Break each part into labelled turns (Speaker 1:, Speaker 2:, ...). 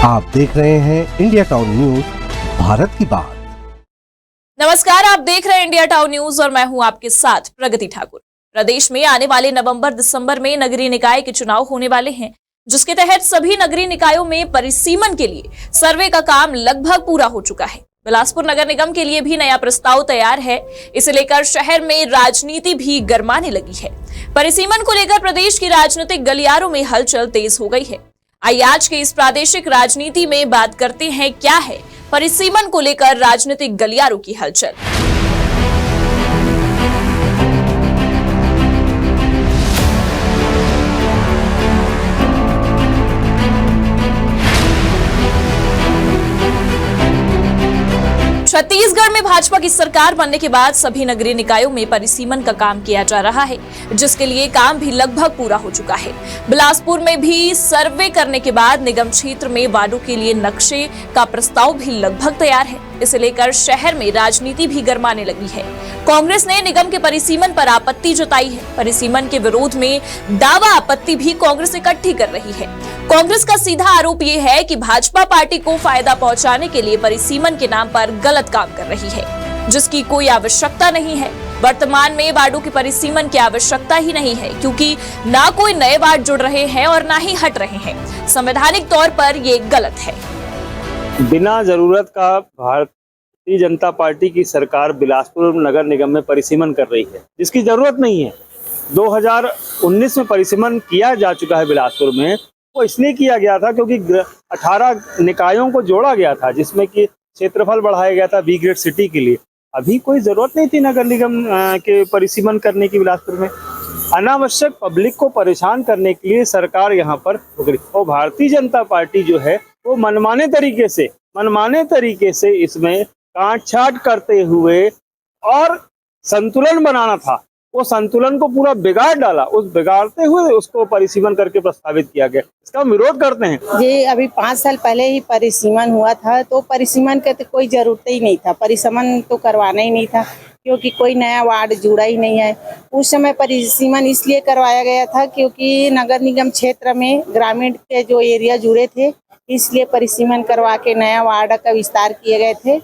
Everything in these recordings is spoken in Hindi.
Speaker 1: आप देख रहे हैं इंडिया टाउन न्यूज, भारत की बात।
Speaker 2: नमस्कार, आप देख रहे हैं इंडिया टाउन न्यूज और मैं हूं आपके साथ प्रगति ठाकुर। प्रदेश में आने वाले नवंबर-दिसंबर में नगरीय निकाय के चुनाव होने वाले हैं, जिसके तहत सभी नगरीय निकायों में परिसीमन के लिए सर्वे का काम लगभग पूरा हो चुका है। बिलासपुर नगर निगम के लिए भी नया प्रस्ताव तैयार है। इसे लेकर शहर में राजनीति भी गरमाने लगी है। परिसीमन को लेकर प्रदेश की राजनीतिक गलियारों में हलचल तेज हो गई है। आइए आज के इस प्रादेशिक राजनीति में बात करते हैं, क्या है परिसीमन को लेकर राजनीतिक गलियारों की हलचल। 'छत्तीसगढ़ में भाजपा की सरकार बनने के बाद सभी नगरीय निकायों में परिसीमन का काम किया जा रहा है, जिसके लिए काम भी लगभग पूरा हो चुका है। बिलासपुर में भी सर्वे करने के बाद निगम क्षेत्र में वार्डों के लिए नक्शे का प्रस्ताव भी लगभग तैयार है। इसे लेकर शहर में राजनीति भी गरमाने लगी है। कांग्रेस ने निगम के परिसीमन पर आपत्ति जताई है। परिसीमन के विरोध में दावा आपत्ति भी कांग्रेस इकट्ठी कर रही है। कांग्रेस का सीधा आरोप ये है कि भाजपा पार्टी को फायदा पहुंचाने के लिए परिसीमन के नाम पर गलत काम कर रही है, जिसकी कोई आवश्यकता नहीं है। वर्तमान में वार्डों के परिसीमन की आवश्यकता ही नहीं है, क्योंकि ना कोई नए वार्ड जुड़ रहे हैं और ना ही हट रहे हैं। संवैधानिक तौर पर ये गलत है।
Speaker 3: बिना जरूरत का भारतीय जनता पार्टी की सरकार बिलासपुर नगर निगम में परिसीमन कर रही है, जिसकी जरूरत नहीं है। 2019 में परिसीमन किया जा चुका है बिलासपुर में। वो इसलिए किया गया था क्योंकि 18 निकायों को जोड़ा गया था, जिसमें कि क्षेत्रफल बढ़ाया गया था बी ग्रेड सिटी के लिए। अभी कोई जरूरत नहीं थी नगर निगम के परिसीमन करने की। बिलासपुर में अनावश्यक पब्लिक को परेशान करने के लिए सरकार यहाँ पर उतरी और भारतीय जनता पार्टी जो है वो मनमाने तरीके से इसमें काट-छाट करते हुए और संतुलन बनाना था, वो संतुलन को पूरा बिगाड़ डाला। उस बिगाड़ते हुए उसको परिसीमन करके प्रस्तावित किया गया। इसका हम विरोध करते हैं।
Speaker 4: ये अभी 5 साल पहले ही परिसीमन हुआ था, तो परिसीमन का तो कोई जरूरत ही नहीं था। परिसीमन तो करवाना ही नहीं था, क्योंकि कोई नया वार्ड जुड़ा ही नहीं है। उस समय परिसीमन इसलिए करवाया गया था क्योंकि नगर निगम क्षेत्र में ग्रामीण के जो एरिया जुड़े थे, इसलिए परिसीमन करवा के नया वार्ड का विस्तार किए गए थे।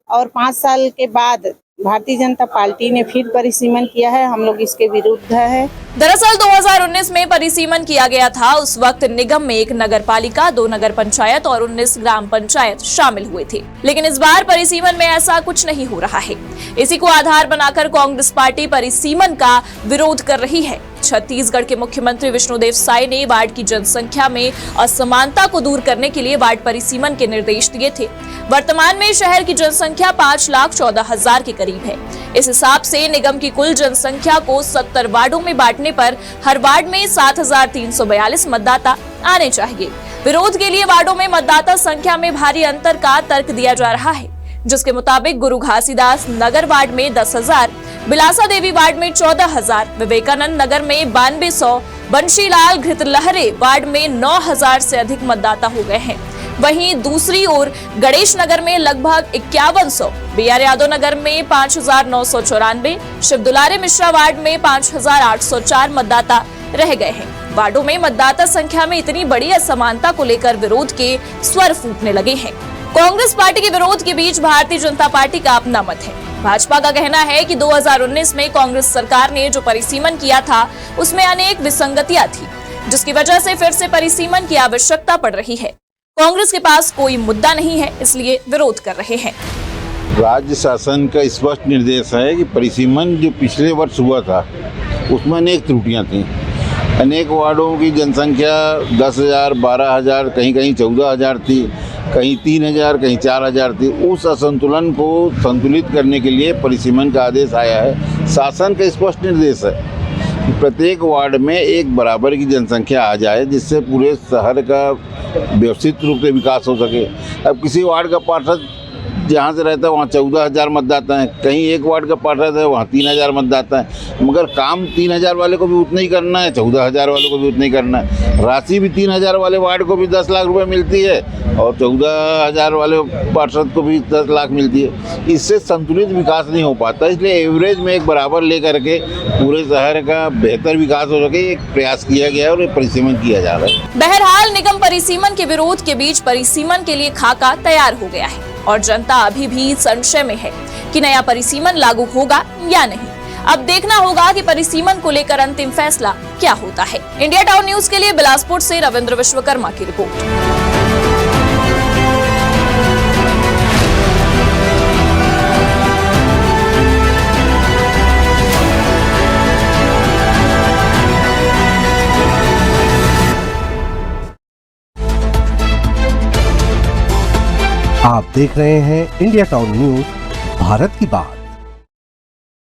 Speaker 4: और 5 साल के बाद भारतीय जनता पार्टी ने फिर परिसीमन किया है। हम लोग इसके विरुद्ध है।
Speaker 2: दरअसल 2019 में परिसीमन किया गया था। उस वक्त निगम में 1 नगर पालिका, 2 नगर पंचायत और 19 ग्राम पंचायत शामिल हुए थे। लेकिन इस बार परिसीमन में ऐसा कुछ नहीं हो रहा है। इसी को आधार बनाकर कांग्रेस पार्टी परिसीमन का विरोध कर रही है। छत्तीसगढ़ के मुख्यमंत्री विष्णुदेव साय ने वार्ड की जनसंख्या में असमानता को दूर करने के लिए वार्ड परिसीमन के निर्देश दिए थे। वर्तमान में शहर की जनसंख्या 5,14,000 के करीब है। इस हिसाब से निगम की कुल जनसंख्या को 70 वार्डों में बांटने पर हर वार्ड में 7,342 मतदाता आने चाहिए। विरोध के लिए वार्डों में मतदाता संख्या में भारी अंतर का तर्क दिया जा रहा है, जिसके मुताबिक गुरु घासीदास नगर वार्ड में 10,000, बिलासा देवी वार्ड में 14,000, विवेकानंद नगर में 9200, बंशीलाल घृतलहरे वार्ड में 9,000 से अधिक मतदाता हो गए हैं। वहीं दूसरी ओर गणेश नगर में लगभग 5100, BR यादव नगर में 5,994, शिवदुलारे मिश्रा वार्ड में 5,804 मतदाता रह गए हैं। वार्डों में मतदाता संख्या में इतनी बड़ी असमानता को लेकर विरोध के स्वर फूटने लगे हैं। कांग्रेस पार्टी के विरोध के बीच भारतीय जनता पार्टी का अपना मत है। भाजपा का कहना है कि 2019 में कांग्रेस सरकार ने जो परिसीमन किया था, उसमें अनेक विसंगतियां थी, जिसकी वजह से फिर से परिसीमन की आवश्यकता पड़ रही है। कांग्रेस के पास कोई मुद्दा नहीं है, इसलिए विरोध कर रहे हैं।
Speaker 5: राज्य शासन का स्पष्ट निर्देश है कि परिसीमन जो पिछले वर्ष हुआ था, उसमें अनेक त्रुटियां थी। अनेक वार्डों की जनसंख्या 10,000, 12,000, कहीं 14,000 थी, कहीं 3,000, कहीं 4,000 थी। उस असंतुलन को संतुलित करने के लिए परिसीमन का आदेश आया है। शासन का स्पष्ट निर्देश है कि प्रत्येक वार्ड में एक बराबर की जनसंख्या आ जाए, जिससे पूरे शहर का व्यवस्थित रूप से विकास हो सके। अब किसी वार्ड का पार्षद जहाँ से रहता है वहाँ 14,000 मतदाता हैं, कहीं एक वार्ड का पार्ट रहता है वहाँ 3,000 मतदाता है, मगर काम 3,000 वाले को भी उतना ही करना है, 14,000 वाले को भी उतना ही करना है। राशि भी 3,000 वाले वार्ड को भी 10 लाख रुपए मिलती है और 14,000 वाले पार्षद को भी 10 लाख मिलती है। इससे संतुलित विकास नहीं हो पाता, इसलिए एवरेज में एक बराबर लेकर के पूरे शहर का बेहतर विकास हो सके एक प्रयास किया गया है और परिसीमन किया जा रहा है।
Speaker 2: बहरहाल निगम परिसीमन के विरोध के बीच परिसीमन के लिए खाका तैयार हो गया है और जनता अभी भी संशय में है कि नया परिसीमन लागू होगा या नहीं। अब देखना होगा कि परिसीमन को लेकर अंतिम फैसला क्या होता है। इंडिया टाउन न्यूज के लिए बिलासपुर से रविंद्र विश्वकर्मा की रिपोर्ट।
Speaker 1: आप देख रहे हैं इंडिया टाउन न्यूज, भारत की बात।